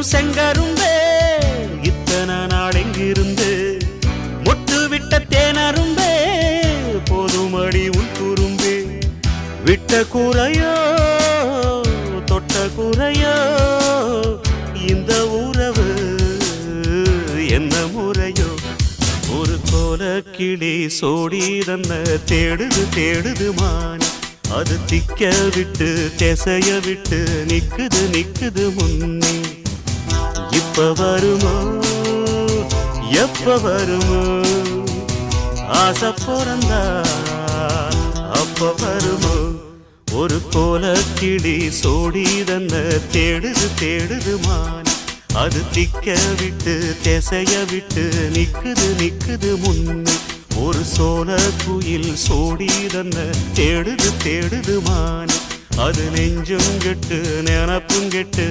செங்கரும்பே இத்தனை நாள் எங்கிருந்து மொட்டு விட்ட தேனரும்பே போதுமடி உன் குறும்பே விட்ட கூரையோ தொட்ட கூரையோ இந்த உறவு என்ன முறையோ ஒரு கோல கிளி சோடி தன்ன தேடுது தேடுது மான் அது திக்க விட்டு திசைய விட்டு நிக்குது நிக்குது முன்னே இப்ப வருமோ எப்ப வருமோ ஆசை பிறந்தா அப்ப வருமோ ஒரு கோல கிளி சோடி தன்ன தேடுது தேடுது மான் அது திக்க விட்டு திசைய விட்டு நிக்குது நிக்குது முன்னே ஒரு சோல குயில் சோடி தன்ன தேடுது தேடுது மான் அது நெஞ்சும் கெட்டு நினப்பும் கெட்டு